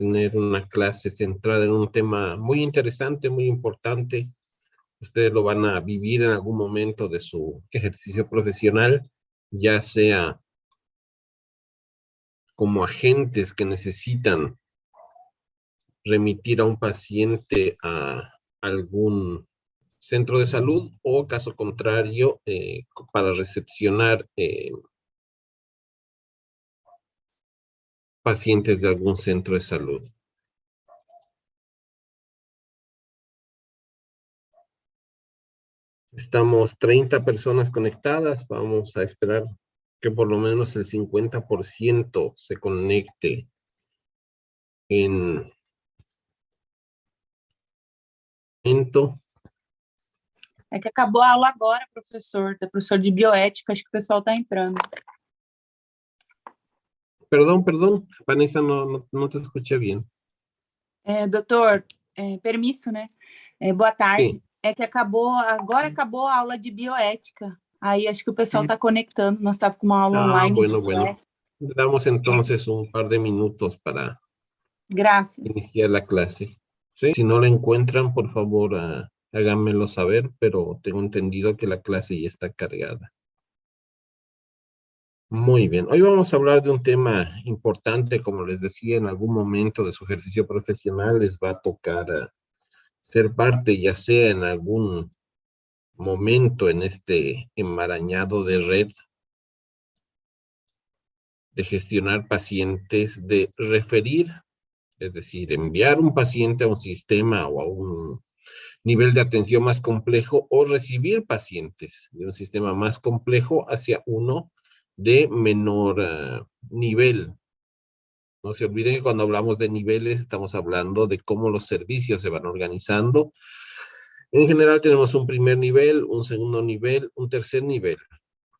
tener una clase centrada en un tema muy interesante, muy importante. Ustedes lo van a vivir en algún momento de su ejercicio profesional, ya sea como agentes que necesitan remitir a un paciente a algún centro de salud o, caso contrario, para recepcionar pacientes de algún centro de salud. Estamos 30 personas conectadas. Vamos a esperar que por lo menos el 50% se conecte en momento. É que acabou a aula agora, professor de bioética, acho que o pessoal está entrando. Perdón, Vanessa, no te escuché bien. Doutor, permisso, né? Boa tarde. Sim. É que agora acabou a aula de bioética. Aí acho que o pessoal está conectando. Nós estávamos com uma aula online. Bueno. Le damos entonces un par de minutos para iniciar la clase. ¿Sí? Si no la encuentran, por favor, háganmelo saber, pero tengo entendido que la clase ya está cargada. Muy bien. Hoy vamos a hablar de un tema importante, como les decía, en algún momento de su ejercicio profesional les va a tocar ser parte, ya sea en algún momento en este enmarañado de red, de gestionar pacientes, de referir, es decir, enviar un paciente a un sistema o a un nivel de atención más complejo, o recibir pacientes de un sistema más complejo hacia uno de menor nivel. No se olviden que cuando hablamos de niveles estamos hablando de cómo los servicios se van organizando. En general tenemos un primer nivel, un segundo nivel, un tercer nivel.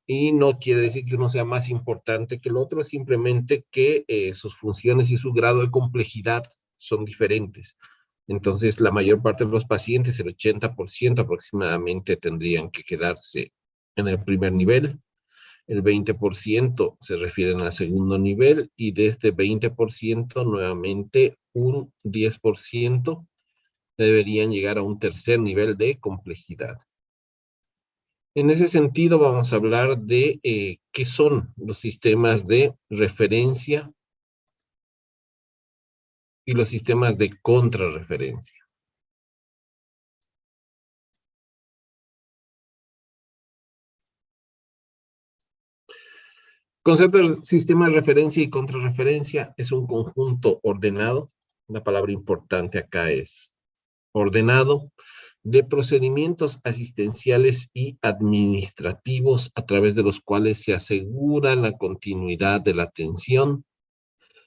Y no quiere decir que uno sea más importante que el otro, simplemente que sus funciones y su grado de complejidad son diferentes. Entonces, la mayor parte de los pacientes, el 80% aproximadamente, tendrían que quedarse en el primer nivel. El 20% se refieren al segundo nivel, y de este 20%, nuevamente, un 10% deberían llegar a un tercer nivel de complejidad. En ese sentido, vamos a hablar de qué son los sistemas de referencia y los sistemas de contrarreferencia. Concepto de sistema de referencia y contrarreferencia es un conjunto ordenado. Una palabra importante acá es ordenado, de procedimientos asistenciales y administrativos a través de los cuales se asegura la continuidad de la atención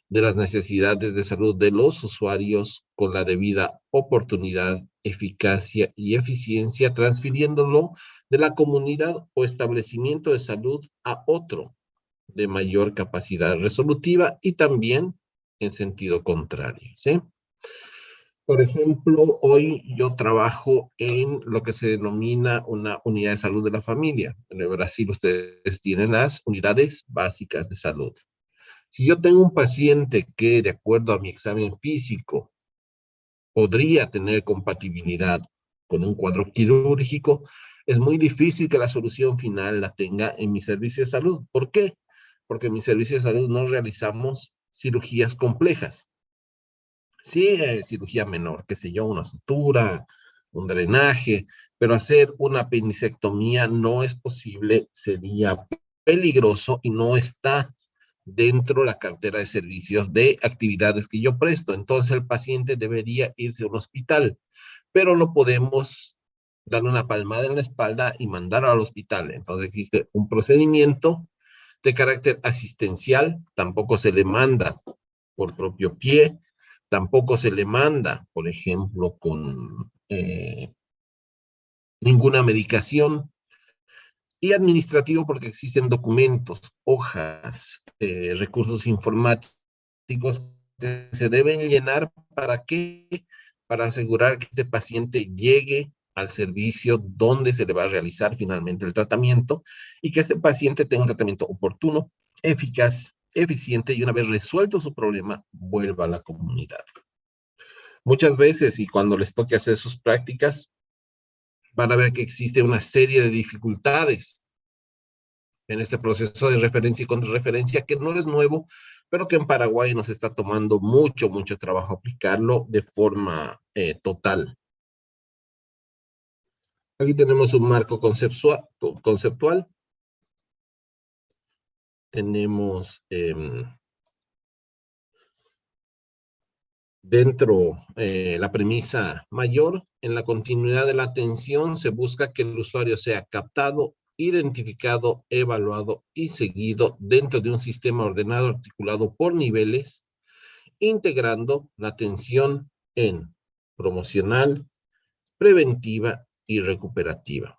de las necesidades de salud de los usuarios con la debida oportunidad, eficacia y eficiencia, transfiriéndolo de la comunidad o establecimiento de salud a otro de mayor capacidad resolutiva, y también en sentido contrario, ¿sí? Por ejemplo, hoy yo trabajo en lo que se denomina una unidad de salud de la familia. En el Brasil ustedes tienen las unidades básicas de salud. Si yo tengo un paciente que, de acuerdo a mi examen físico, podría tener compatibilidad con un cuadro quirúrgico, es muy difícil que la solución final la tenga en mi servicio de salud. ¿Por qué? Porque en mi servicio de salud no realizamos cirugías complejas. Sí, cirugía menor, qué sé yo, una sutura, un drenaje, pero hacer una apendicectomía no es posible, sería peligroso y no está dentro de la cartera de servicios de actividades que yo presto. Entonces el paciente debería irse a un hospital, pero no podemos darle una palmada en la espalda y mandarlo al hospital. Entonces existe un procedimiento de carácter asistencial, tampoco se le manda por propio pie, tampoco se le manda, por ejemplo, con ninguna medicación, y administrativo porque existen documentos, hojas, recursos informáticos que se deben llenar. ¿Para qué? Para asegurar que este paciente llegue al servicio donde se le va a realizar finalmente el tratamiento, y que este paciente tenga un tratamiento oportuno, eficaz eficiente y una vez resuelto su problema, vuelva a la comunidad. Muchas veces, y cuando les toque hacer sus prácticas, van a ver que existe una serie de dificultades en este proceso de referencia y contrarreferencia, que no es nuevo, pero que en Paraguay nos está tomando mucho trabajo aplicarlo de forma total. Aquí tenemos un marco conceptual. Tenemos dentro la premisa mayor, en la continuidad de la atención se busca que el usuario sea captado, identificado, evaluado y seguido dentro de un sistema ordenado articulado por niveles, integrando la atención en promocional, preventiva y recuperativa.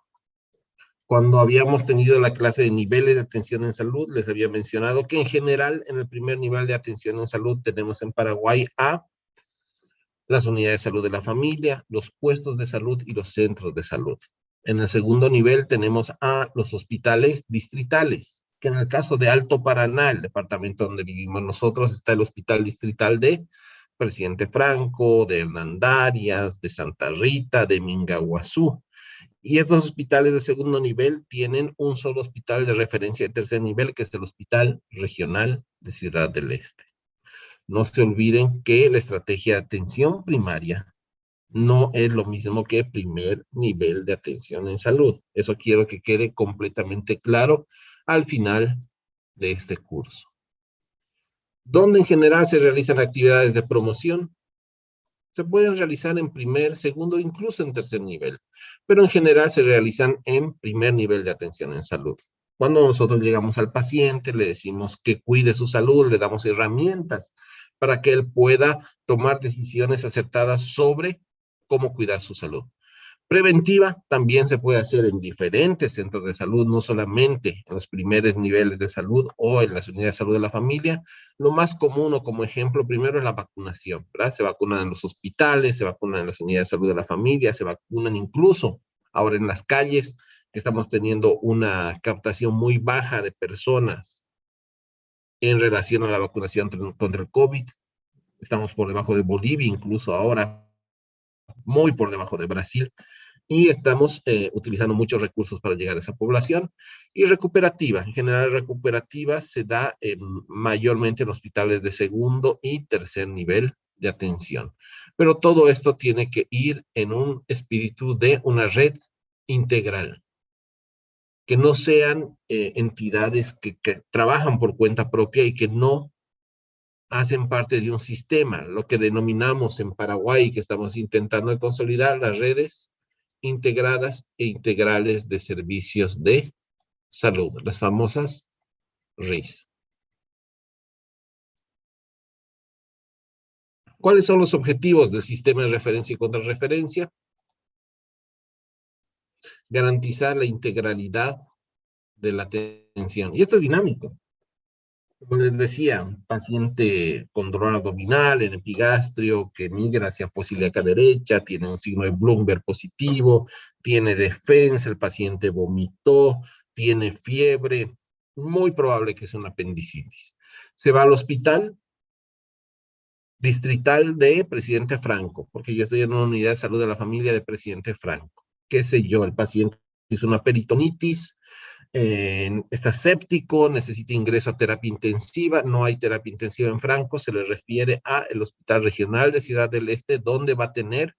Cuando habíamos tenido la clase de niveles de atención en salud, les había mencionado que en general en el primer nivel de atención en salud tenemos en Paraguay a las unidades de salud de la familia, los puestos de salud y los centros de salud. En el segundo nivel tenemos a los hospitales distritales, que en el caso de Alto Paraná, el departamento donde vivimos nosotros, está el hospital distrital de Presidente Franco, de Hernandarias, de Santa Rita, de Mingaguazú. Y estos hospitales de segundo nivel tienen un solo hospital de referencia de tercer nivel, que es el Hospital Regional de Ciudad del Este. No se olviden que la estrategia de atención primaria no es lo mismo que primer nivel de atención en salud. Eso quiero que quede completamente claro al final de este curso. ¿Dónde en general se realizan actividades de promoción? Se pueden realizar en primer, segundo, incluso en tercer nivel, pero en general se realizan en primer nivel de atención en salud. Cuando nosotros llegamos al paciente, le decimos que cuide su salud, le damos herramientas para que él pueda tomar decisiones acertadas sobre cómo cuidar su salud. Preventiva también se puede hacer en diferentes centros de salud, no solamente en los primeros niveles de salud o en las unidades de salud de la familia. Lo más común o como ejemplo primero es la vacunación, ¿verdad? Se vacunan en los hospitales, se vacunan en las unidades de salud de la familia, se vacunan incluso ahora en las calles, que estamos teniendo una captación muy baja de personas en relación a la vacunación contra el COVID. Estamos por debajo de Bolivia, incluso ahora muy por debajo de Brasil. Y estamos utilizando muchos recursos para llegar a esa población. Y recuperativa, en general recuperativa se da mayormente en hospitales de segundo y tercer nivel de atención. Pero todo esto tiene que ir en un espíritu de una red integral, que no sean entidades que trabajan por cuenta propia y que no hacen parte de un sistema, lo que denominamos en Paraguay, que estamos intentando consolidar, las redes integradas e integrales de servicios de salud, las famosas RIS. ¿Cuáles son los objetivos del sistema de referencia y contrarreferencia? Garantizar la integralidad de la atención. Y esto es dinámico. Como les decía, un paciente con dolor abdominal, en epigastrio, que migra hacia fosiliaca derecha, tiene un signo de Bloomberg positivo, tiene defensa, el paciente vomitó, tiene fiebre, muy probable que sea una apendicitis. Se va al hospital distrital de Presidente Franco, porque yo estoy en una unidad de salud de la familia de Presidente Franco. Qué sé yo, el paciente hizo una peritonitis, está séptico, necesita ingreso a terapia intensiva, no hay terapia intensiva en Franco, se le refiere al Hospital Regional de Ciudad del Este, donde va a tener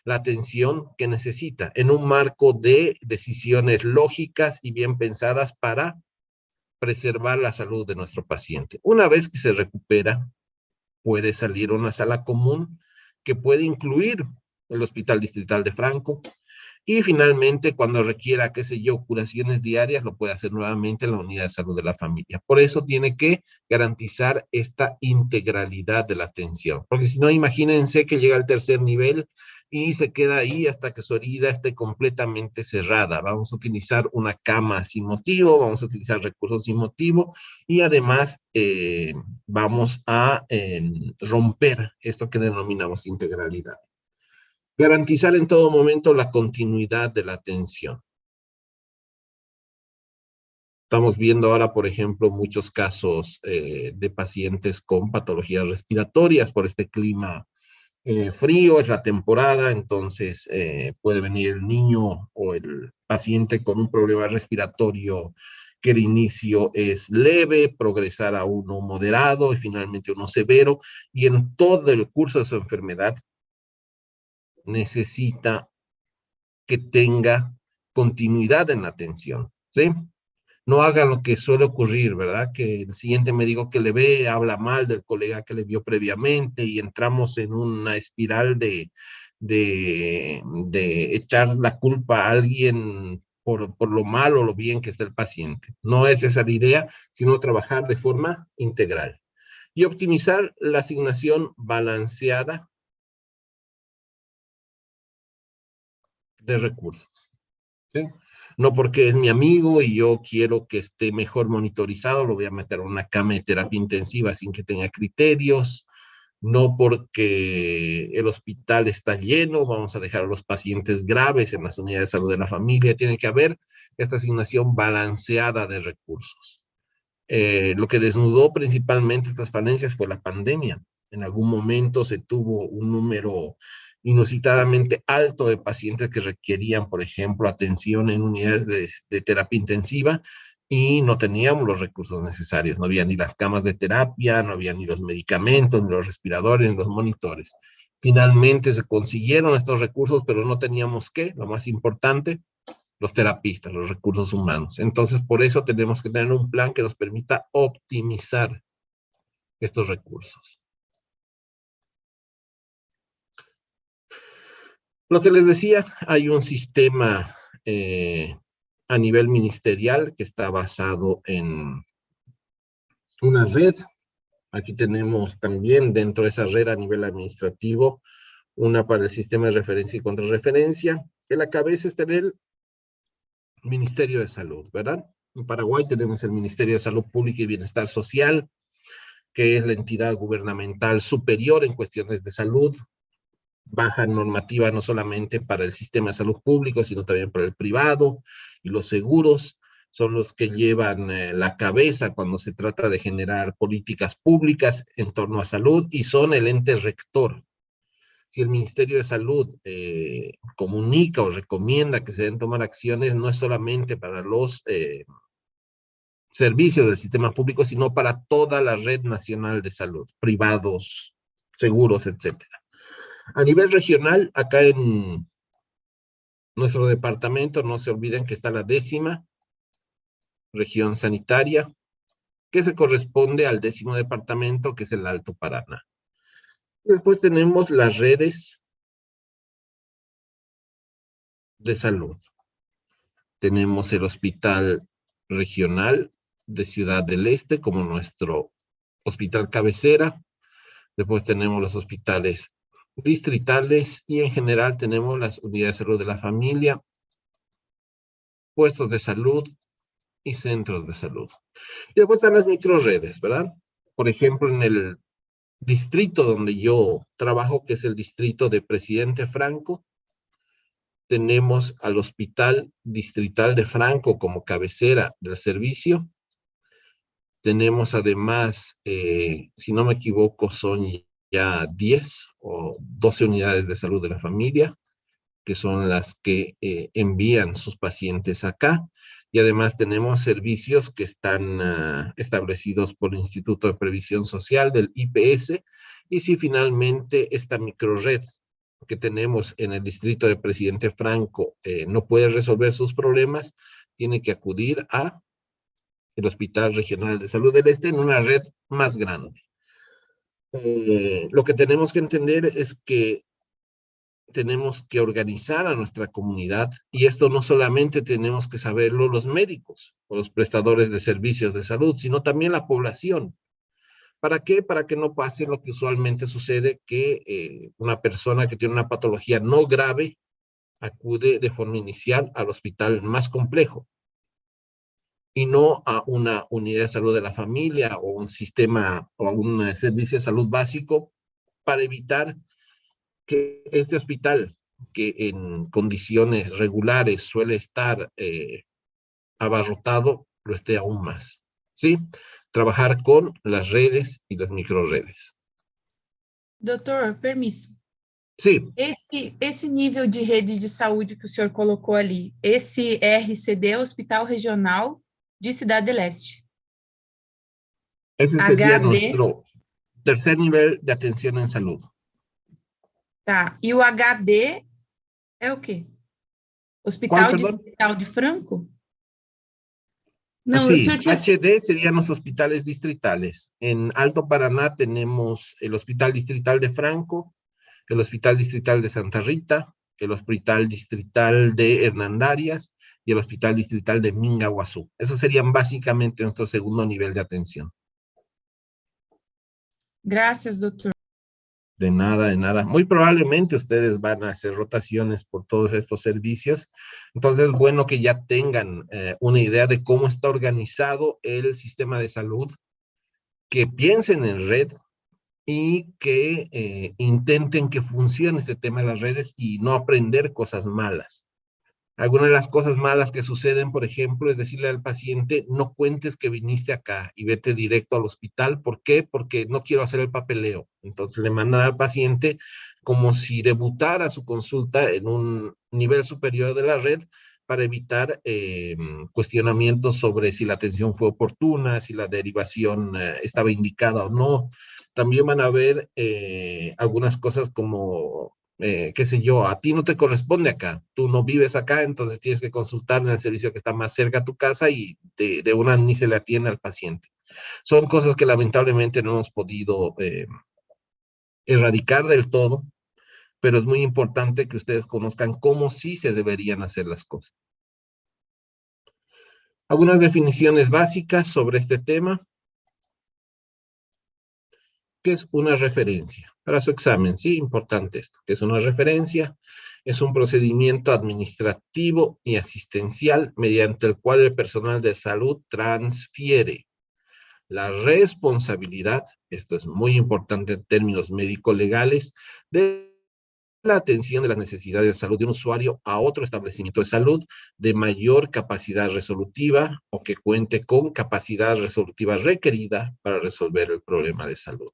la atención que necesita, en un marco de decisiones lógicas y bien pensadas para preservar la salud de nuestro paciente. Una vez que se recupera, puede salir a una sala común que puede incluir el Hospital Distrital de Franco, y finalmente, cuando requiera, qué sé yo, curaciones diarias, lo puede hacer nuevamente en la unidad de salud de la familia. Por eso tiene que garantizar esta integralidad de la atención. Porque si no, imagínense que llega al tercer nivel y se queda ahí hasta que su herida esté completamente cerrada. Vamos a utilizar una cama sin motivo, vamos a utilizar recursos sin motivo y además vamos a romper esto que denominamos integralidad. Garantizar en todo momento la continuidad de la atención. Estamos viendo ahora, por ejemplo, muchos casos de pacientes con patologías respiratorias por este clima frío, es la temporada, entonces puede venir el niño o el paciente con un problema respiratorio que de inicio es leve, progresar a uno moderado y finalmente uno severo, y en todo el curso de su enfermedad necesita que tenga continuidad en la atención, ¿sí? No haga lo que suele ocurrir, ¿verdad? Que el siguiente médico que le ve habla mal del colega que le vio previamente y entramos en una espiral de echar la culpa a alguien por lo mal o lo bien que está el paciente. No es esa la idea, sino trabajar de forma integral y optimizar la asignación balanceada de recursos, ¿sí? No porque es mi amigo y yo quiero que esté mejor monitorizado, lo voy a meter a una cama de terapia intensiva sin que tenga criterios, no porque el hospital está lleno, vamos a dejar a los pacientes graves en las unidades de salud de la familia, tiene que haber esta asignación balanceada de recursos. Lo que desnudó principalmente estas falencias fue la pandemia. En algún momento se tuvo un número inusitadamente alto de pacientes que requerían, por ejemplo, atención en unidades de terapia intensiva y no teníamos los recursos necesarios. No había ni las camas de terapia, no había ni los medicamentos, ni los respiradores, ni los monitores. Finalmente se consiguieron estos recursos, pero no teníamos qué, lo más importante, los terapistas, los recursos humanos. Entonces, por eso tenemos que tener un plan que nos permita optimizar estos recursos. Lo que les decía, hay un sistema a nivel ministerial que está basado en una red. Aquí tenemos también dentro de esa red a nivel administrativo una para el sistema de referencia y contrarreferencia. En la cabeza está el Ministerio de Salud, ¿verdad? En Paraguay tenemos el Ministerio de Salud Pública y Bienestar Social, que es la entidad gubernamental superior en cuestiones de salud, baja normativa no solamente para el sistema de salud público, sino también para el privado, y los seguros son los que llevan la cabeza cuando se trata de generar políticas públicas en torno a salud y son el ente rector. Si el Ministerio de Salud comunica o recomienda que se deben tomar acciones, no es solamente para los servicios del sistema público, sino para toda la red nacional de salud, privados, seguros, etcétera. A nivel regional, acá en nuestro departamento, no se olviden que está la 10ª región sanitaria, que se corresponde al 10º departamento, que es el Alto Paraná. Después tenemos las redes de salud. Tenemos el Hospital Regional de Ciudad del Este como nuestro hospital cabecera. Después tenemos los hospitales distritales y en general tenemos las unidades de salud de la familia, puestos de salud y centros de salud. Y después están las microredes, ¿verdad? Por ejemplo, en el distrito donde yo trabajo, que es el distrito de Presidente Franco, tenemos al Hospital Distrital de Franco como cabecera del servicio. Tenemos además, si no me equivoco, son ya 10 o 12 unidades de salud de la familia, que son las que envían sus pacientes acá. Y además tenemos servicios que están establecidos por el Instituto de Previsión Social del IPS. Y si finalmente esta microred que tenemos en el distrito de Presidente Franco no puede resolver sus problemas, tiene que acudir a el Hospital Regional de Salud del Este en una red más grande. Lo que tenemos que entender es que tenemos que organizar a nuestra comunidad y esto no solamente tenemos que saberlo los médicos o los prestadores de servicios de salud, sino también la población. ¿Para qué? Para que no pase lo que usualmente sucede, que una persona que tiene una patología no grave acude de forma inicial al hospital más complejo y no a una unidad de salud de la familia o un sistema o un servicio de salud básico para evitar que este hospital, que en condiciones regulares suele estar abarrotado, lo esté aún más, ¿sí? Trabajar con las redes y las microredes. Doutor, permisso. Sí. Esse nível de rede de saúde que o senhor colocou ali, esse RCD é Hospital Regional de Cidade Leste. Ese sería HD, nuestro tercer nivel de atención en salud. tá. E o HD é o quê? Hospital Distrital de Franco? No, sí, o senhor HD serían los hospitales distritales. En Alto Paraná tenemos el Hospital Distrital de Franco, el Hospital Distrital de Santa Rita, el Hospital Distrital de Hernandarias y el Hospital Distrital de Mingaguazú. Esos serían básicamente nuestro segundo nivel de atención. Gracias, doutor. De nada, de nada. Muy probablemente ustedes van a hacer rotaciones por todos estos servicios. Entonces es bueno que ya tengan una idea de cómo está organizado el sistema de salud, que piensen en red y que intenten que funcione este tema de las redes y no aprender cosas malas. Algunas de las cosas malas que suceden, por ejemplo, es decirle al paciente, no cuentes que viniste acá y vete directo al hospital. ¿Por qué? Porque no quiero hacer el papeleo. Entonces le mandan al paciente como si debutara su consulta en un nivel superior de la red para evitar cuestionamientos sobre si la atención fue oportuna, si la derivación estaba indicada o no. También van a haber algunas cosas como qué sé yo, a ti no te corresponde acá, tú no vives acá, entonces tienes que consultar en el servicio que está más cerca a tu casa y de una ni se le atiende al paciente. Son cosas que lamentablemente no hemos podido erradicar del todo, pero es muy importante que ustedes conozcan cómo sí se deberían hacer las cosas. Algunas definiciones básicas sobre este tema. ¿Qué es una referencia? Para su examen, sí, importante esto. ¿Qué es una referencia? Es un procedimiento administrativo y asistencial mediante el cual el personal de salud transfiere la responsabilidad, esto es muy importante en términos médico-legales, de la atención de las necesidades de salud de un usuario a otro establecimiento de salud de mayor capacidad resolutiva o que cuente con capacidad resolutiva requerida para resolver el problema de salud.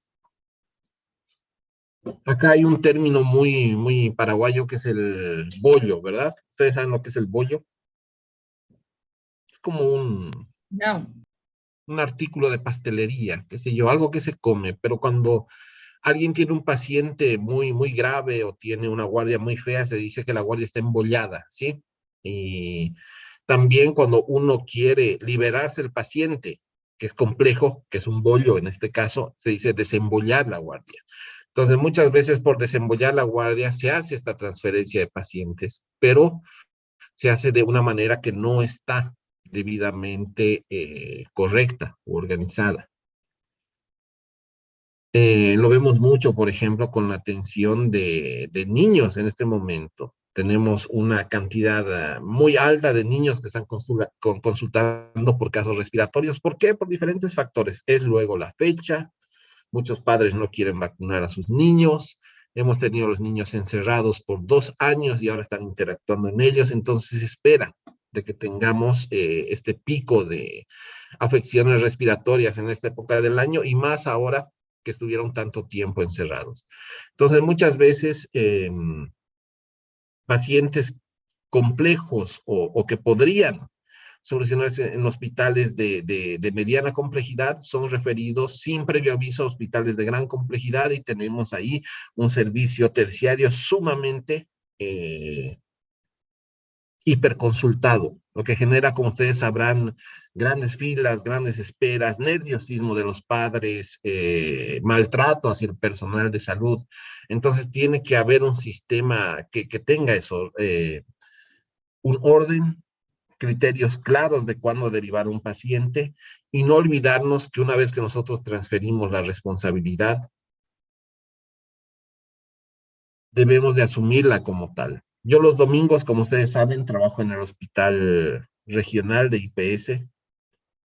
Acá hay un término muy paraguayo que es el bollo, ¿verdad? ¿Ustedes saben lo que es el bollo? Es como un artículo de pastelería, qué sé yo, algo que se come, pero cuando alguien tiene un paciente muy grave o tiene una guardia muy fea, se dice que la guardia está embollada, ¿sí? Y también cuando uno quiere liberarse del paciente, que es complejo, que es un bollo en este caso, se dice desembollar la guardia. Entonces, muchas veces por desembollar la guardia se hace esta transferencia de pacientes, pero se hace de una manera que no está debidamente correcta o organizada. Lo vemos mucho, por ejemplo, con la atención de niños en este momento. Tenemos una cantidad muy alta de niños que están consultando por casos respiratorios. ¿Por qué? Por diferentes factores. Es luego la fecha. Muchos padres no quieren vacunar a sus niños. Hemos tenido los niños encerrados por 2 años y ahora están interactuando en ellos. Entonces se espera de que tengamos este pico de afecciones respiratorias en esta época del año y más ahora que estuvieron tanto tiempo encerrados. Entonces muchas veces pacientes complejos o que podrían solucionarse en hospitales de mediana complejidad son referidos sin previo aviso a hospitales de gran complejidad y tenemos ahí un servicio terciario sumamente hiperconsultado, lo que genera, como ustedes sabrán, grandes filas, grandes esperas, nerviosismo de los padres, maltrato hacia el personal de salud. Entonces tiene que haber un sistema que tenga eso, un orden, criterios claros de cuándo derivar un paciente y no olvidarnos que una vez que nosotros transferimos la responsabilidad, debemos de asumirla como tal. Yo los domingos, como ustedes saben, trabajo en el Hospital Regional de IPS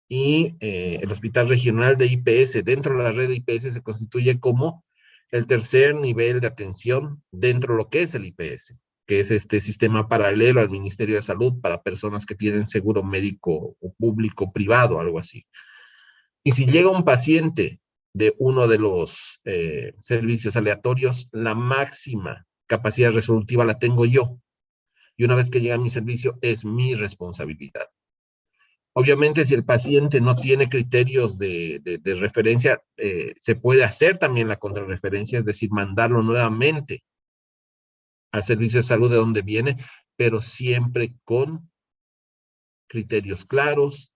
y el Hospital Regional de IPS, dentro de la red de IPS, se constituye como el tercer nivel de atención dentro de lo que es el IPS, que es este sistema paralelo al Ministerio de Salud para personas que tienen seguro médico o público privado, algo así. Y si llega un paciente de uno de los servicios aleatorios, la máxima capacidad resolutiva la tengo yo. Y una vez que llega a mi servicio, es mi responsabilidad. Obviamente, si el paciente no tiene criterios de referencia, se puede hacer también la contrarreferencia, es decir, mandarlo nuevamente al servicio de salud de donde viene, pero siempre con criterios claros,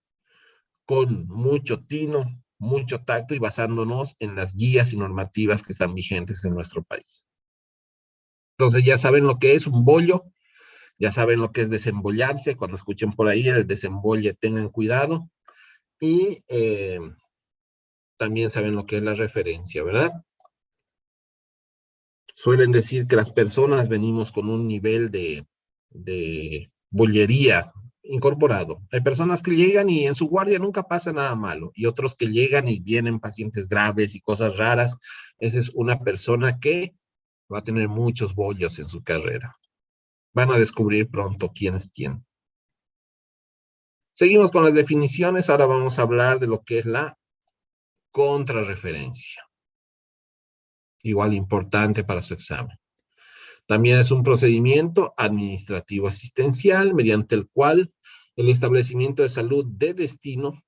con mucho tino, mucho tacto y basándonos en las guías y normativas que están vigentes en nuestro país. Entonces ya saben lo que es un bollo, ya saben lo que es desembollarse. Cuando escuchen por ahí el desembolle, tengan cuidado. Y también saben lo que es la referencia, ¿verdad? Suelen decir que las personas venimos con un nivel de bollería incorporado. Hay personas que llegan y en su guardia nunca pasa nada malo, y otros que llegan y vienen pacientes graves y cosas raras. Esa es una persona que va a tener muchos bollos en su carrera. Van a descubrir pronto quién es quién. Seguimos con las definiciones. Ahora vamos a hablar de lo que es la contrarreferencia. Igual importante para su examen. También es un procedimiento administrativo asistencial mediante el cual el establecimiento de salud de destino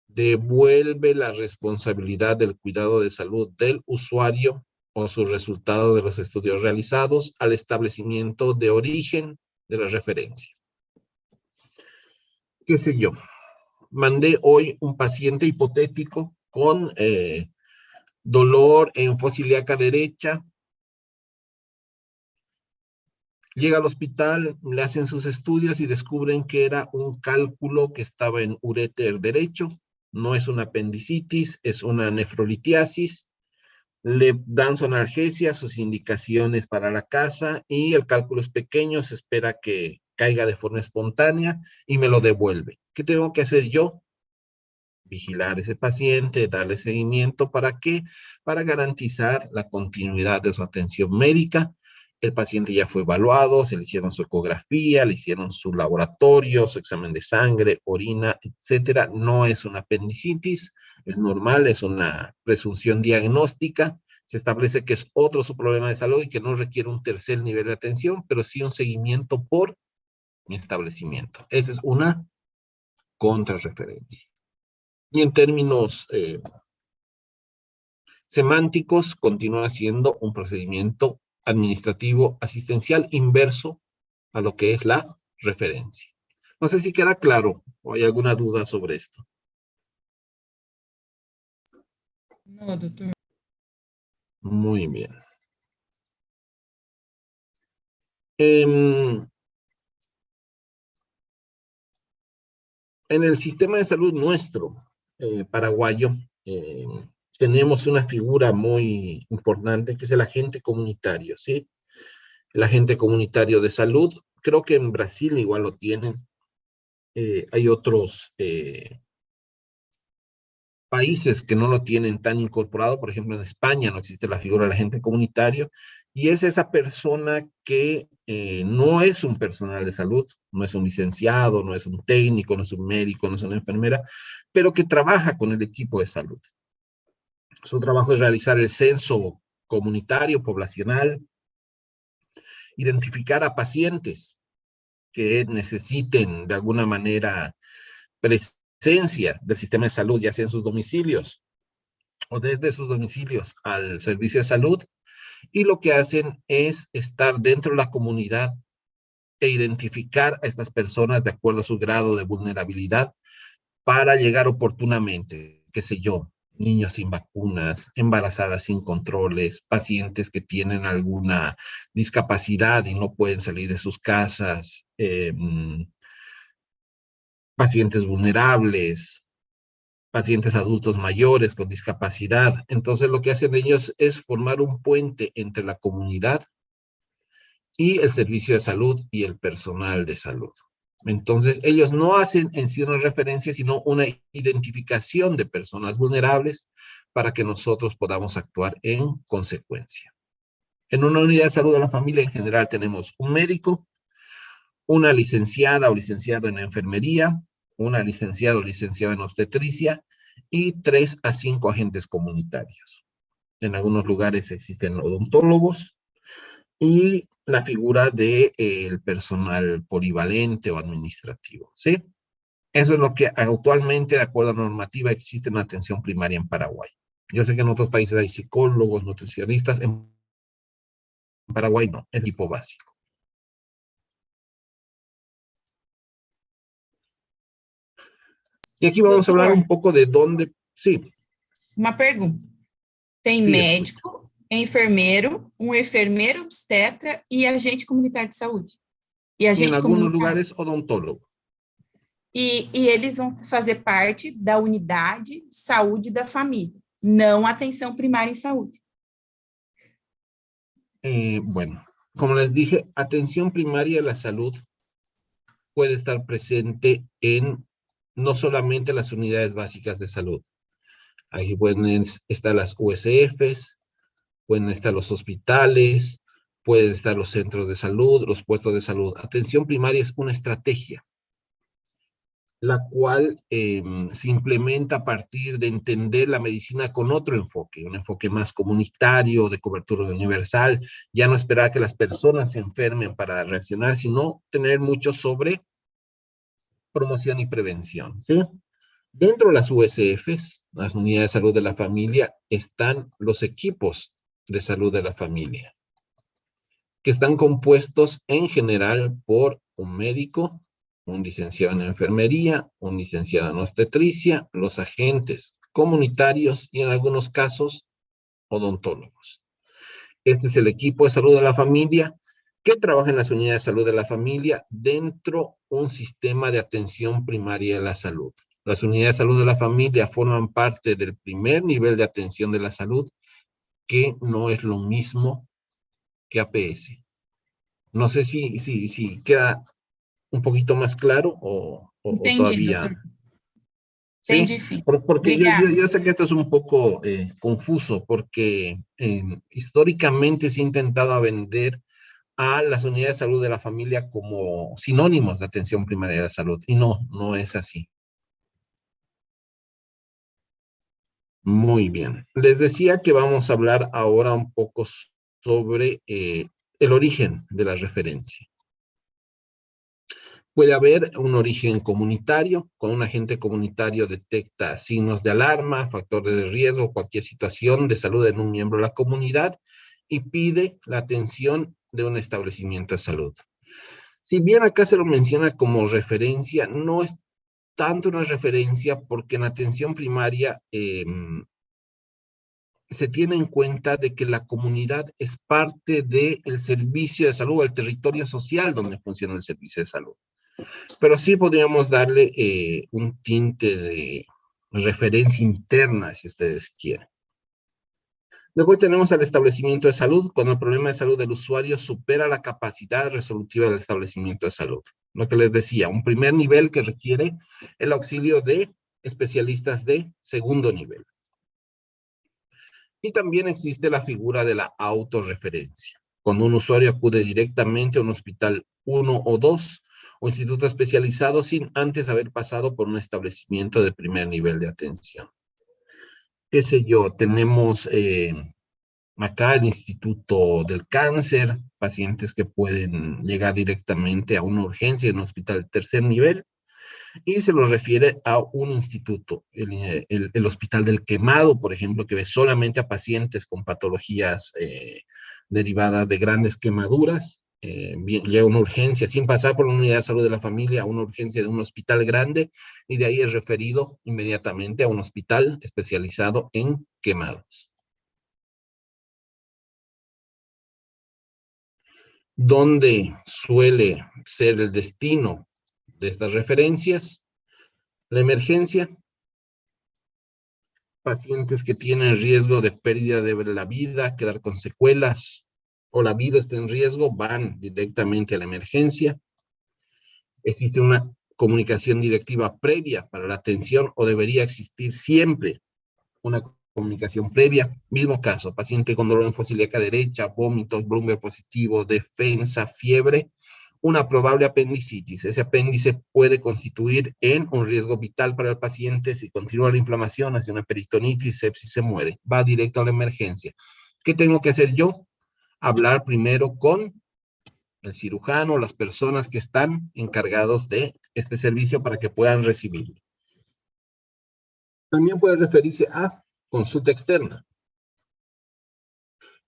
devuelve la responsabilidad del cuidado de salud del usuario o su resultado de los estudios realizados al establecimiento de origen de la referencia. ¿Qué sé yo? Mandé hoy un paciente hipotético con dolor en fosa ilíaca derecha. Llega al hospital, le hacen sus estudios y descubren que era un cálculo que estaba en uréter derecho. No es una apendicitis, es una nefrolitiasis. Le dan su analgesia, sus indicaciones para la casa, y el cálculo es pequeño, se espera que caiga de forma espontánea y me lo devuelve. ¿Qué tengo que hacer yo? Vigilar a ese paciente, darle seguimiento. ¿Para qué? Para garantizar la continuidad de su atención médica. El paciente ya fue evaluado, se le hicieron su ecografía, le hicieron su laboratorio, su examen de sangre, orina, etcétera. No es una apendicitis, es normal, es una presunción diagnóstica. Se establece que es otro su problema de salud y que no requiere un tercer nivel de atención, pero sí un seguimiento por mi establecimiento. Esa es una contrarreferencia. Y en términos semánticos, continúa siendo un procedimiento administrativo asistencial inverso a lo que es la referencia. No sé si queda claro o hay alguna duda sobre esto. No, doctor. Muy bien. En el sistema de salud nuestro, paraguayo, tenemos una figura muy importante que es el agente comunitario, ¿sí? El agente comunitario de salud. Creo que en Brasil igual lo tienen. Hay otros países que no lo tienen tan incorporado. Por ejemplo, en España no existe la figura del agente comunitario, y es esa persona que no es un personal de salud, no es un licenciado, no es un técnico, no es un médico, no es una enfermera, pero que trabaja con el equipo de salud. Su trabajo es realizar el censo comunitario, poblacional, identificar a pacientes que necesiten de alguna manera presencia del sistema de salud, ya sea en sus domicilios o desde sus domicilios al servicio de salud, y lo que hacen es estar dentro de la comunidad e identificar a estas personas de acuerdo a su grado de vulnerabilidad para llegar oportunamente, qué sé yo, niños sin vacunas, embarazadas sin controles, pacientes que tienen alguna discapacidad y no pueden salir de sus casas, pacientes vulnerables, pacientes adultos mayores con discapacidad. Entonces lo que hacen ellos es formar un puente entre la comunidad y el servicio de salud y el personal de salud. Entonces ellos no hacen en sí una referencia, sino una identificación de personas vulnerables para que nosotros podamos actuar en consecuencia. En una unidad de salud de la familia en general tenemos un médico, una licenciada o licenciado en enfermería, una licenciada o licenciada en obstetricia y 3 a 5 agentes comunitarios. En algunos lugares existen odontólogos y la figura del personal polivalente o administrativo, ¿sí? Eso es lo que actualmente, de acuerdo a la normativa, existe en la atención primaria en Paraguay. Yo sé que en otros países hay psicólogos, nutricionistas, en Paraguay no, es tipo básico. Y aquí vamos a hablar un poco de dónde, sí. Uma pergunta. Tem Sim, médico, enfermeiro, enfermeiro obstetra e agente comunitário de saúde. E Y en agente algunos comunitário. lugares odontólogo. E eles vão fazer parte da unidade de saúde da família, não atenção primária em saúde. Bueno, como les dije, atención primaria a la salud puede estar presente en no solamente las unidades básicas de salud. Ahí pueden estar las USFs, pueden estar los hospitales, pueden estar los centros de salud, los puestos de salud. Atención primaria es una estrategia, la cual se implementa a partir de entender la medicina con otro enfoque, un enfoque más comunitario, de cobertura universal, ya no esperar que las personas se enfermen para reaccionar, sino tener mucho sobre promoción y prevención, ¿sí? Dentro de las USFs, las unidades de salud de la familia, están los equipos de salud de la familia, que están compuestos en general por un médico, un licenciado en enfermería, un licenciado en obstetricia, los agentes comunitarios y en algunos casos odontólogos. Este es el equipo de salud de la familia que trabaja en las unidades de salud de la familia dentro de un sistema de atención primaria de la salud. Las unidades de salud de la familia forman parte del primer nivel de atención de la salud, que no es lo mismo que APS. No sé si queda un poquito más claro o Entendi, todavía. doutor. ¿Sí? Entendi, sim. Porque Obrigada. yo sé que esto es un poco confuso, porque históricamente se ha intentado vender a las unidades de salud de la familia como sinónimos de atención primaria de la salud, y no es así. Muy bien. Les decía que vamos a hablar ahora un poco sobre el origen de la referencia. Puede haber un origen comunitario, cuando un agente comunitario detecta signos de alarma, factores de riesgo, cualquier situación de salud en un miembro de la comunidad y pide la atención de un establecimiento de salud. Si bien acá se lo menciona como referencia, no es tanto una referencia porque en atención primaria se tiene en cuenta de que la comunidad es parte del servicio de salud, el territorio social donde funciona el servicio de salud. Pero sí podríamos darle un tinte de referencia interna, si ustedes quieren. Después tenemos el establecimiento de salud, cuando el problema de salud del usuario supera la capacidad resolutiva del establecimiento de salud. Lo que les decía, un primer nivel que requiere el auxilio de especialistas de segundo nivel. Y también existe la figura de la autorreferencia, cuando un usuario acude directamente a un hospital 1 o 2 o instituto especializado sin antes haber pasado por un establecimiento de primer nivel de atención. Qué sé yo, tenemos acá el Instituto del Cáncer, pacientes que pueden llegar directamente a una urgencia en un hospital de tercer nivel, y se los refiere a un instituto, el Hospital del Quemado, por ejemplo, que ve solamente a pacientes con patologías derivadas de grandes quemaduras. Llega una urgencia sin pasar por una unidad de salud de la familia, a una urgencia de un hospital grande, y de ahí es referido inmediatamente a un hospital especializado en quemados. ¿Dónde suele ser el destino de estas referencias? La emergencia, pacientes que tienen riesgo de pérdida de la vida, quedar con secuelas, o la vida está en riesgo, van directamente a la emergencia. Existe una comunicación directiva previa para la atención, o debería existir siempre una comunicación previa, mismo caso, paciente con dolor en fosa ilíaca derecha, vómitos, Bloomberg positivo, defensa, fiebre, una probable apendicitis. Ese apéndice puede constituir en un riesgo vital para el paciente. Si continúa la inflamación, hace una peritonitis, sepsis, se muere. Va directo a la emergencia. ¿Qué tengo que hacer yo? Hablar primero con el cirujano, las personas que están encargados de este servicio para que puedan recibirlo. También puede referirse a consulta externa.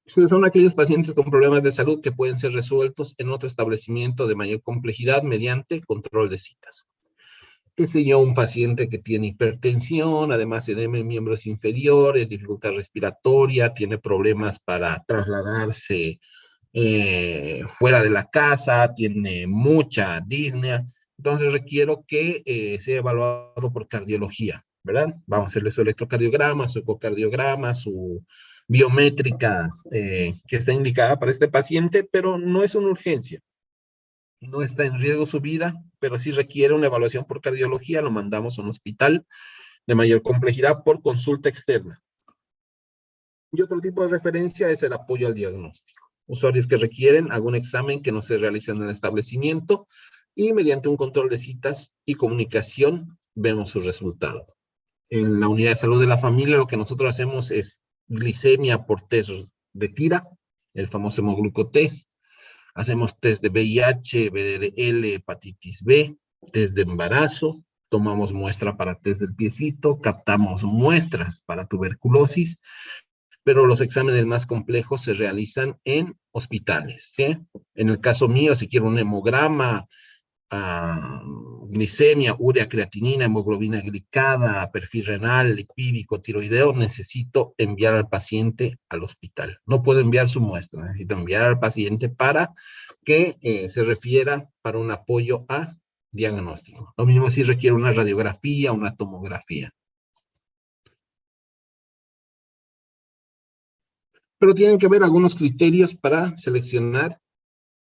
Son aquellos pacientes con problemas de salud que pueden ser resueltos en otro establecimiento de mayor complejidad mediante control de citas. Qué sé yo, un paciente que tiene hipertensión, además edema en miembros inferiores, dificultad respiratoria, tiene problemas para trasladarse fuera de la casa, tiene mucha disnea, entonces requiero que sea evaluado por cardiología, ¿verdad? Vamos a hacerle su electrocardiograma, su ecocardiograma, su biométrica que está indicada para este paciente, pero no es una urgencia. No está en riesgo su vida, pero sí requiere una evaluación por cardiología, lo mandamos a un hospital de mayor complejidad por consulta externa. Y otro tipo de referencia es el apoyo al diagnóstico. Usuarios que requieren algún examen que no se realiza en el establecimiento y mediante un control de citas y comunicación vemos su resultado. En la unidad de salud de la familia lo que nosotros hacemos es glicemia por test de tira, el famoso hemoglucotest. Hacemos test de VIH, VDL, hepatitis B, test de embarazo, tomamos muestra para test del piecito, captamos muestras para tuberculosis, pero los exámenes más complejos se realizan en hospitales, ¿sí? En el caso mío, si quiero un hemograma, glicemia, urea, creatinina, hemoglobina glicada, perfil renal, lipídico, tiroideo, necesito enviar al paciente al hospital. No puedo enviar su muestra, necesito enviar al paciente para que se refiera para un apoyo a diagnóstico. Lo mismo si requiere una radiografía, una tomografía. Pero tienen que haber algunos criterios para seleccionar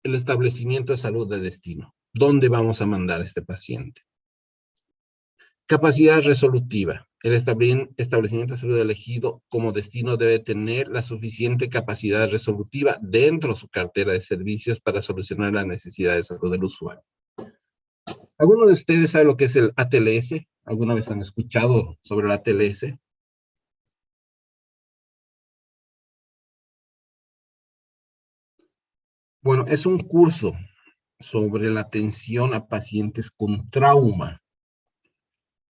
el establecimiento de salud de destino. ¿Dónde vamos a mandar a este paciente? Capacidad resolutiva. El establecimiento de salud elegido como destino debe tener la suficiente capacidad resolutiva dentro de su cartera de servicios para solucionar las necesidades de salud del usuario. ¿Alguno de ustedes sabe lo que es el ATLS? ¿Alguna vez han escuchado sobre el ATLS? Bueno, es un curso sobre la atención a pacientes con trauma.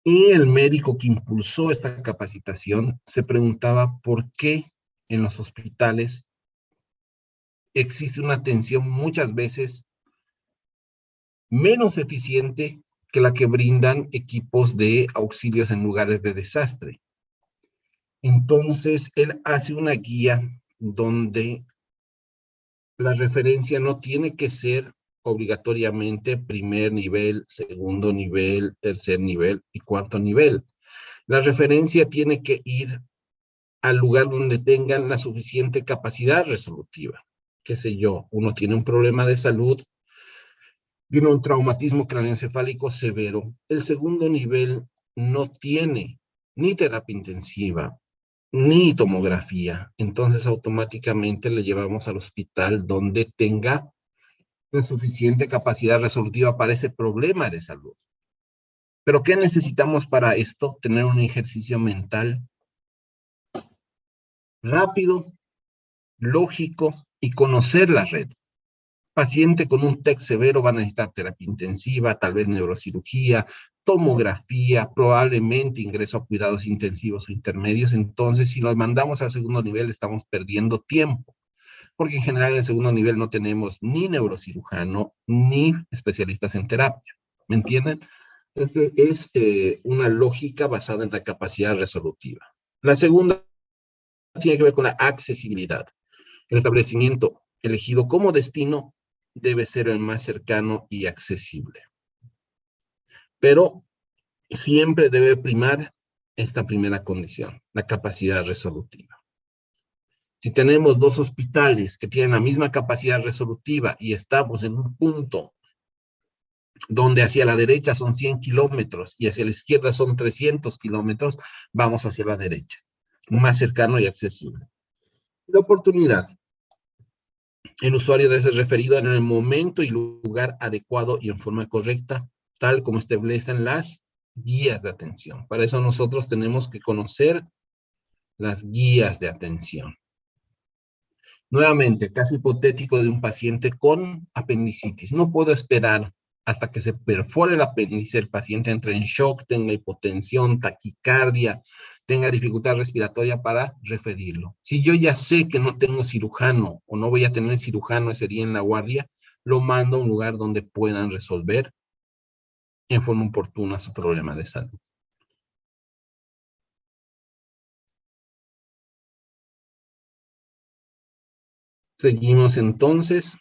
Y el médico que impulsó esta capacitación se preguntaba por qué en los hospitales existe una atención muchas veces menos eficiente que la que brindan equipos de auxilios en lugares de desastre. Entonces, él hace una guía donde la referencia no tiene que ser obligatoriamente primer nivel, segundo nivel, tercer nivel y cuarto nivel. La referencia tiene que ir al lugar donde tengan la suficiente capacidad resolutiva. Qué sé yo, uno tiene un problema de salud, tiene un traumatismo craneoencefálico severo. El segundo nivel no tiene ni terapia intensiva, ni tomografía. Entonces automáticamente le llevamos al hospital donde tenga la suficiente capacidad resolutiva para ese problema de salud. ¿Pero qué necesitamos para esto? Tener un ejercicio mental rápido, lógico y conocer la red. Paciente con un TEC severo va a necesitar terapia intensiva, tal vez neurocirugía, tomografía, probablemente ingreso a cuidados intensivos o intermedios. Entonces, si los mandamos al segundo nivel, estamos perdiendo tiempo. Porque en general en el segundo nivel no tenemos ni neurocirujano ni especialistas en terapia. ¿Me entienden? Este es una lógica basada en la capacidad resolutiva. La segunda tiene que ver con la accesibilidad. El establecimiento elegido como destino debe ser el más cercano y accesible. Pero siempre debe primar esta primera condición, la capacidad resolutiva. Si tenemos dos hospitales que tienen la misma capacidad resolutiva y estamos en un punto donde hacia la derecha son 100 kilómetros y hacia la izquierda son 300 kilómetros, vamos hacia la derecha. más cercano y accesible. La oportunidad. El usuario debe ser referido en el momento y lugar adecuado y en forma correcta, tal como establecen las guías de atención. Para eso nosotros tenemos que conocer las guías de atención. Nuevamente, caso hipotético de un paciente con apendicitis. No puedo esperar hasta que se perfore el apéndice, el paciente entre en shock, tenga hipotensión, taquicardia, tenga dificultad respiratoria para referirlo. Si yo ya sé que no tengo cirujano o no voy a tener cirujano ese día en la guardia, lo mando a un lugar donde puedan resolver en forma oportuna su problema de salud. Seguimos entonces.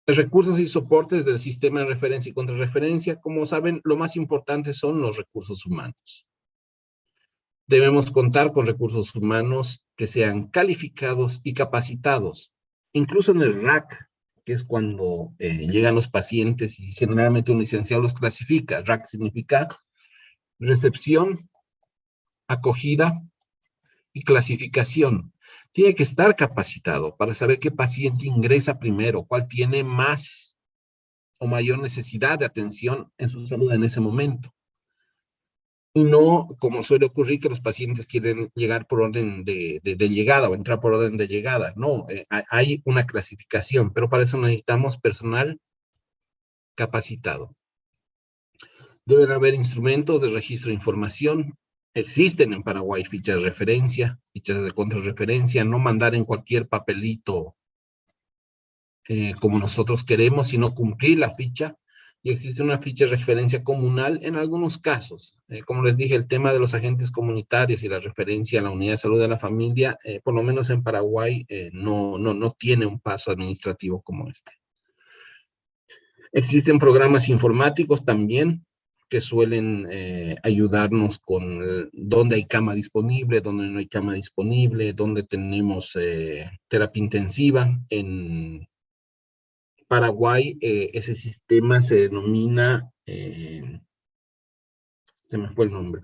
Recursos y soportes del sistema de referencia y contrarreferencia. Como saben, lo más importante son los recursos humanos. Debemos contar con recursos humanos que sean calificados y capacitados. Incluso en el RAC, que es cuando llegan los pacientes y generalmente un licenciado los clasifica. RAC significa recepción, acogida y clasificación. Tiene que estar capacitado para saber qué paciente ingresa primero, cuál tiene más o mayor necesidad de atención en su salud en ese momento. Y no, como suele ocurrir, que los pacientes quieren llegar por orden de llegada o entrar por orden de llegada. No, hay una clasificación, pero para eso necesitamos personal capacitado. Deben haber instrumentos de registro de información. Existen en Paraguay fichas de referencia, fichas de contrarreferencia, no mandar en cualquier papelito como nosotros queremos, sino cumplir la ficha. Y existe una ficha de referencia comunal en algunos casos. Como les dije, el tema de los agentes comunitarios y la referencia a la unidad de salud de la familia, por lo menos en Paraguay, no tiene un paso administrativo como este. Existen programas informáticos también que suelen ayudarnos con dónde hay cama disponible, dónde no hay cama disponible, dónde tenemos terapia intensiva. En Paraguay, ese sistema se denomina, se me fue el nombre.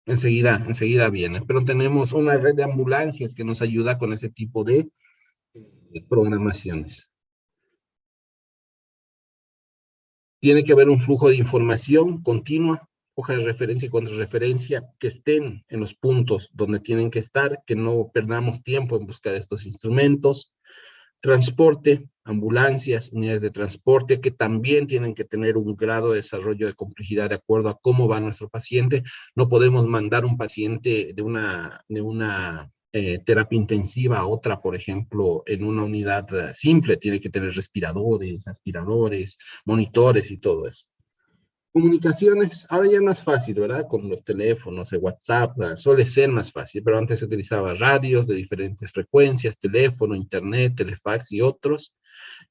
Enseguida viene, pero tenemos una red de ambulancias que nos ayuda con ese tipo de programaciones. Tiene que haber un flujo de información continua, hojas de referencia y contrarreferencia que estén en los puntos donde tienen que estar, que no perdamos tiempo en buscar estos instrumentos. Transporte, ambulancias, unidades de transporte que también tienen que tener un grado de desarrollo de complejidad de acuerdo a cómo va nuestro paciente. No podemos mandar un paciente de una terapia intensiva a otra, por ejemplo, en una unidad simple. Tiene que tener respiradores, aspiradores, monitores y todo eso. Comunicaciones, ahora ya es más fácil, ¿verdad? Con los teléfonos, el WhatsApp, suele ser más fácil, pero antes se utilizaba radios de diferentes frecuencias, teléfono, internet, telefax y otros.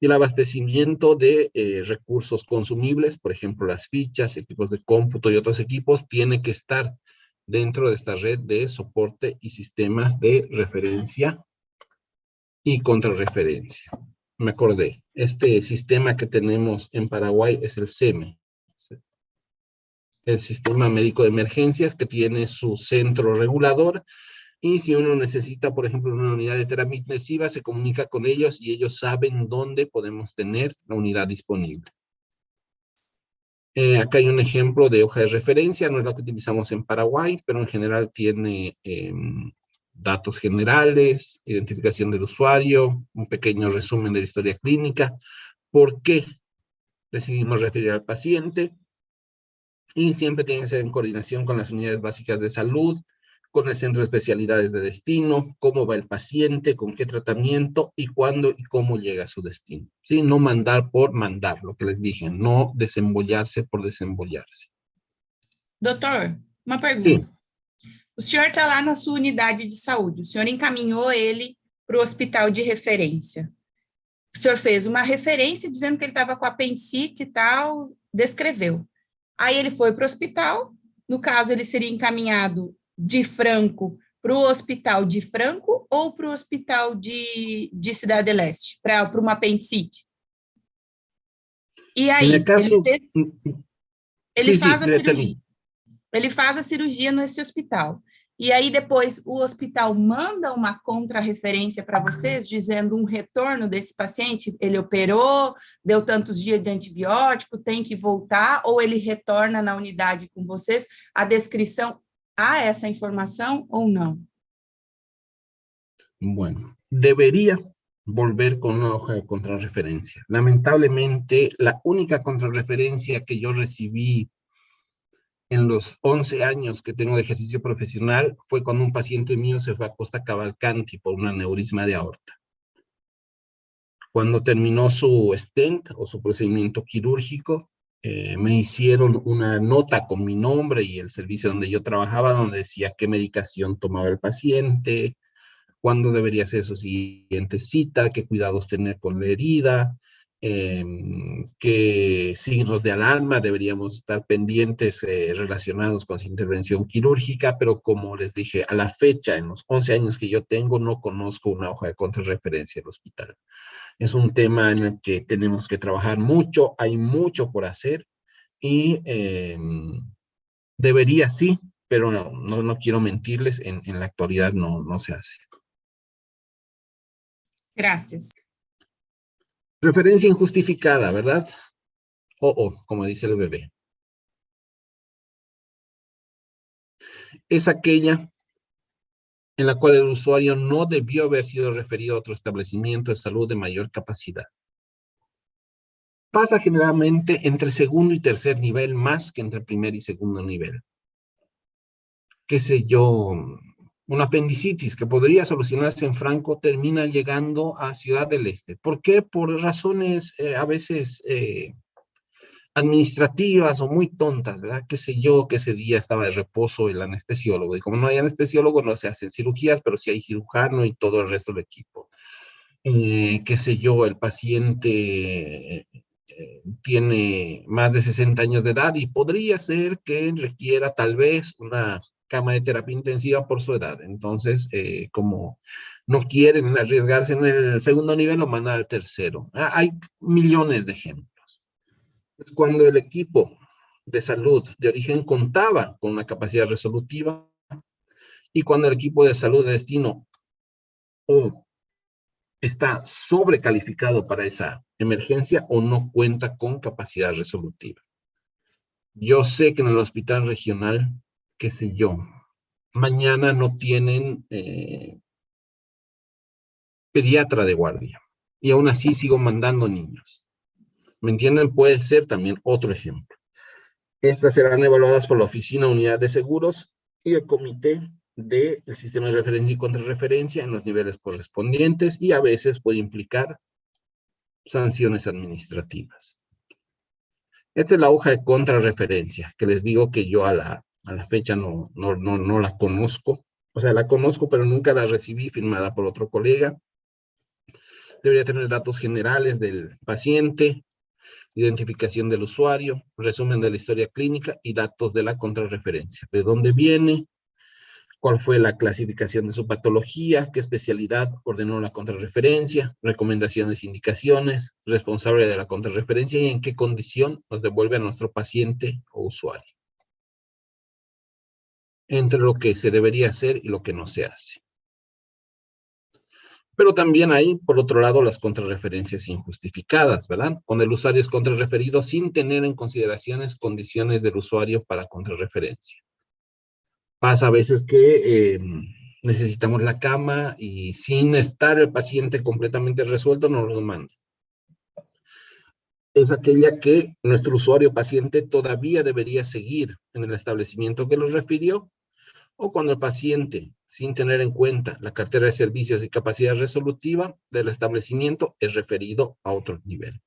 Y el abastecimiento de recursos consumibles, por ejemplo, las fichas, equipos de cómputo y otros equipos, tiene que estar dentro de esta red de soporte y sistemas de referencia y contrarreferencia. Me acordé, este sistema que tenemos en Paraguay es el SEME, el Sistema Médico de Emergencias, que tiene su centro regulador, y si uno necesita, por ejemplo, una unidad de terapia intensiva, se comunica con ellos y ellos saben dónde podemos tener la unidad disponible. Acá hay un ejemplo de hoja de referencia, no es la que utilizamos en Paraguay, pero en general tiene datos generales, identificación del usuario, un pequeño resumen de la historia clínica, por qué decidimos referir al paciente, y siempre tiene que ser en coordinación con las unidades básicas de salud, con el centro de especialidades de destino, cómo va el paciente, con qué tratamiento y cuándo y cómo llega a su destino. ¿Sí? No mandar por mandar, lo que les dije, no desembollarse por desembollarse. Doutor, uma Sim. pergunta. O senhor está lá na sua unidade de saúde, o senhor encaminhou ele para o hospital de referência. O senhor fez uma referência dizendo que ele estava com apendicite e tal, descreveu. Aí ele foi para o hospital, no caso ele seria encaminhado de Franco para o hospital de Franco ou para o hospital de Cidade Leste, para uma apendicite? E aí, caso, ele faz a cirurgia. Ele faz a cirurgia nesse hospital. E aí, depois, o hospital manda uma contrarreferência para vocês, dizendo um retorno desse paciente, ele operou, deu tantos dias de antibiótico, tem que voltar, ou ele retorna na unidade com vocês, a descrição, há essa informação ou não? Bueno, debería volver con una hoja de contrarreferencia. Lamentablemente, la única contrarreferencia que yo recibí en los 11 años que tengo de ejercicio profesional fue cuando un paciente mío se fue a Costa Cavalcanti por un aneurisma de aorta. Cuando terminó su stent o su procedimiento quirúrgico, me hicieron una nota con mi nombre y el servicio donde yo trabajaba, donde decía qué medicación tomaba el paciente, cuándo debería ser su siguiente cita, qué cuidados tener con la herida, qué signos de alarma deberíamos estar pendientes relacionados con su intervención quirúrgica, pero como les dije, a la fecha, en los 11 años que yo tengo, no conozco una hoja de contrarreferencia del hospital. Es un tema en el que tenemos que trabajar mucho, hay mucho por hacer y debería sí, pero no quiero mentirles, en la actualidad no se hace. Gracias. Referencia injustificada, ¿verdad? Como dice el bebé. Es aquella en la cual el usuario no debió haber sido referido a otro establecimiento de salud de mayor capacidad. Pasa generalmente entre segundo y tercer nivel, más que entre primer y segundo nivel. Qué sé yo, una apendicitis que podría solucionarse en Franco termina llegando a Ciudad del Este. ¿Por qué? Por razones a veces administrativas o muy tontas, ¿verdad? Qué sé yo, que ese día estaba de reposo el anestesiólogo, y como no hay anestesiólogo no se hacen cirugías, pero sí hay cirujano y todo el resto del equipo. Qué sé yo, el paciente tiene más de 60 años de edad y podría ser que requiera tal vez una cama de terapia intensiva por su edad. Entonces, como no quieren arriesgarse en el segundo nivel, lo mandan al tercero. Hay millones de ejemplos. Cuando el equipo de salud de origen contaba con una capacidad resolutiva y cuando el equipo de salud de destino está sobrecalificado para esa emergencia o no cuenta con capacidad resolutiva. Yo sé que en el hospital regional, qué sé yo, mañana no tienen pediatra de guardia y aún así sigo mandando niños. ¿Me entienden? Puede ser también otro ejemplo. Estas serán evaluadas por la Oficina Unidad de Seguros y el Comité del Sistema de Referencia y Contrarreferencia en los niveles correspondientes y a veces puede implicar sanciones administrativas. Esta es la hoja de contrarreferencia, que les digo que yo a la fecha no la conozco. O sea, la conozco, pero nunca la recibí firmada por otro colega. Debería tener datos generales del paciente, identificación del usuario, resumen de la historia clínica y datos de la contrarreferencia. ¿De dónde viene? ¿Cuál fue la clasificación de su patología? ¿Qué especialidad ordenó la contrarreferencia? Recomendaciones, indicaciones, responsable de la contrarreferencia y en qué condición nos devuelve a nuestro paciente o usuario. Entre lo que se debería hacer y lo que no se hace. Pero también hay, por otro lado, las contrarreferencias injustificadas, ¿verdad? Cuando el usuario es contrarreferido sin tener en consideraciones condiciones del usuario para contrarreferencia. Pasa a veces que necesitamos la cama y sin estar el paciente completamente resuelto nos lo manda. Es aquella que nuestro usuario paciente todavía debería seguir en el establecimiento que los refirió, o cuando el paciente, sin tener en cuenta la cartera de servicios y capacidad resolutiva del establecimiento, es referido a otro nivel.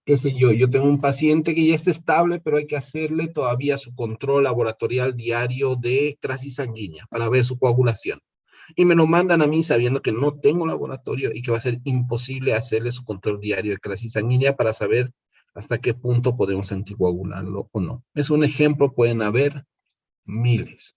Qué sé yo, yo tengo un paciente que ya está estable, pero hay que hacerle todavía su control laboratorial diario de crisis sanguínea para ver su coagulación. Y me lo mandan a mí sabiendo que no tengo laboratorio y que va a ser imposible hacerle su control diario de crisis sanguínea para saber hasta qué punto podemos anticoagularlo o no. Es un ejemplo, pueden haber miles.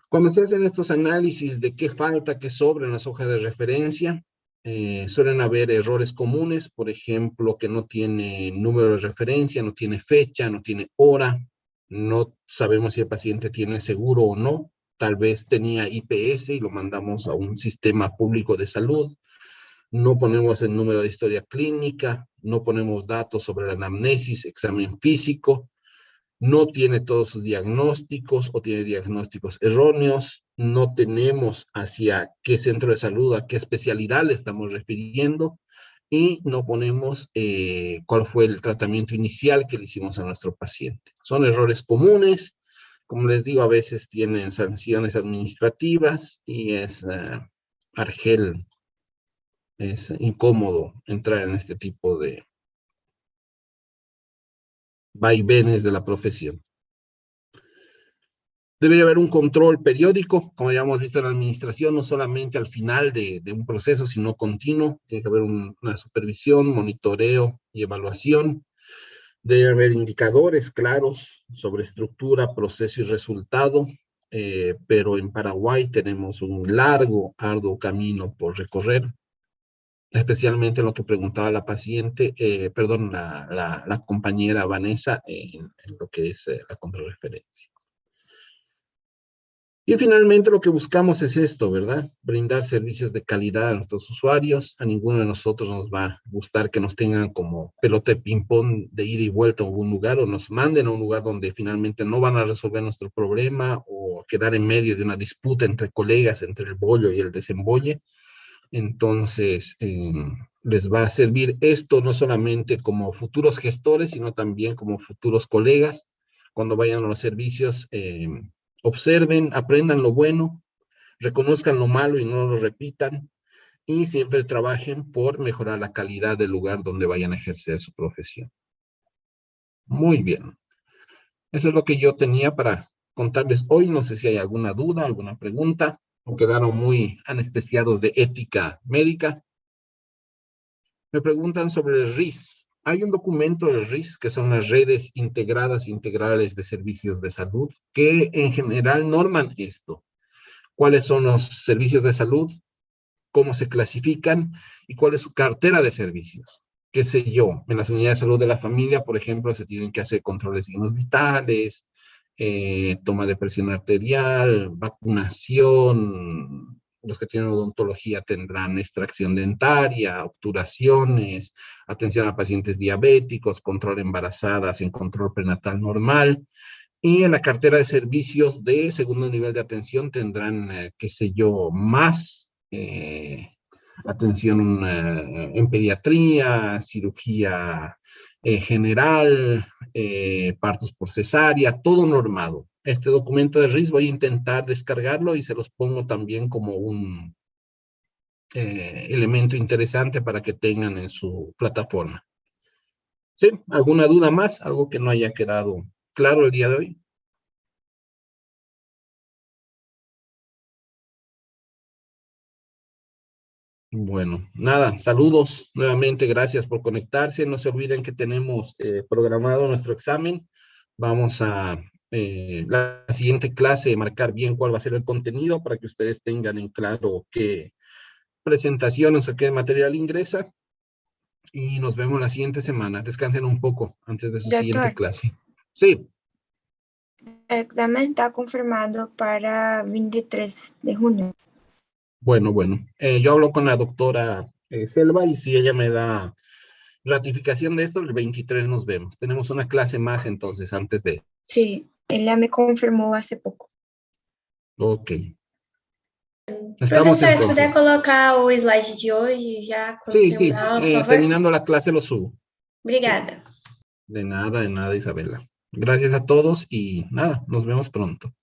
Cuando se hacen estos análisis de qué falta, qué sobra en las hojas de referencia, Suelen haber errores comunes, por ejemplo, que no tiene número de referencia, no tiene fecha, no tiene hora, no sabemos si el paciente tiene seguro o no, tal vez tenía IPS y lo mandamos a un sistema público de salud, no ponemos el número de historia clínica, no ponemos datos sobre la anamnesis, examen físico, no tiene todos sus diagnósticos o tiene diagnósticos erróneos, no tenemos hacia qué centro de salud, a qué especialidad le estamos refiriendo y no ponemos cuál fue el tratamiento inicial que le hicimos a nuestro paciente. Son errores comunes, como les digo, a veces tienen sanciones administrativas y es argel, es incómodo entrar en este tipo de vaivenes de la profesión. Debería haber un control periódico, como ya hemos visto en la administración, no solamente al final de un proceso, sino continuo. Tiene que haber una supervisión, monitoreo y evaluación. Debe haber indicadores claros sobre estructura, proceso y resultado, pero en Paraguay tenemos un largo, arduo camino por recorrer, especialmente en lo que preguntaba la paciente, la compañera Vanessa, en lo que es la contrarreferencia. Y finalmente lo que buscamos es esto, ¿verdad? Brindar servicios de calidad a nuestros usuarios. A ninguno de nosotros nos va a gustar que nos tengan como pelota de ping-pong de ida y vuelta a algún lugar o nos manden a un lugar donde finalmente no van a resolver nuestro problema o quedar en medio de una disputa entre colegas, entre el bollo y el desembolle. Entonces, les va a servir esto no solamente como futuros gestores, sino también como futuros colegas. Cuando vayan a los servicios, observen, aprendan lo bueno, reconozcan lo malo y no lo repitan, y siempre trabajen por mejorar la calidad del lugar donde vayan a ejercer su profesión. Muy bien. Eso es lo que yo tenía para contarles hoy. No sé si hay alguna duda, alguna pregunta, o quedaron muy anestesiados de ética médica. Me preguntan sobre el RIS. Hay un documento del RIS, que son las redes integradas integrales de servicios de salud, que en general norman esto. ¿Cuáles son los servicios de salud? ¿Cómo se clasifican? ¿Y cuál es su cartera de servicios? ¿Qué sé yo? En las unidades de salud de la familia, por ejemplo, se tienen que hacer controles de signos vitales, toma de presión arterial, vacunación. Los que tienen odontología tendrán extracción dentaria, obturaciones, atención a pacientes diabéticos, control embarazadas en control prenatal normal. Y en la cartera de servicios de segundo nivel de atención tendrán, qué sé yo, más atención en pediatría, cirugía general, partos por cesárea, todo normado. Este documento de RIS voy a intentar descargarlo y se los pongo también como un elemento interesante para que tengan en su plataforma. ¿Sí? ¿Alguna duda más? ¿Algo que no haya quedado claro el día de hoy? Bueno, nada, saludos nuevamente, gracias por conectarse. No se olviden que tenemos programado nuestro examen. Vamos a la siguiente clase marcar bien cuál va a ser el contenido para que ustedes tengan en claro qué presentaciones o qué material ingresa. Y nos vemos la siguiente semana. Descansen un poco antes de su siguiente clase. Sí. El examen está confirmado para 23 de junio. Bueno. Yo hablo con la doctora Selva y si ella me da ratificación de esto, el 23 nos vemos. Tenemos una clase más entonces antes de... Sí, ella me confirmó hace poco. Ok. Professor, se puder colocar o slide de hoje já Sí, terminar, por favor. terminando la clase lo subo. Obrigada. De nada, Isabela. Gracias a todos y nada, nos vemos pronto.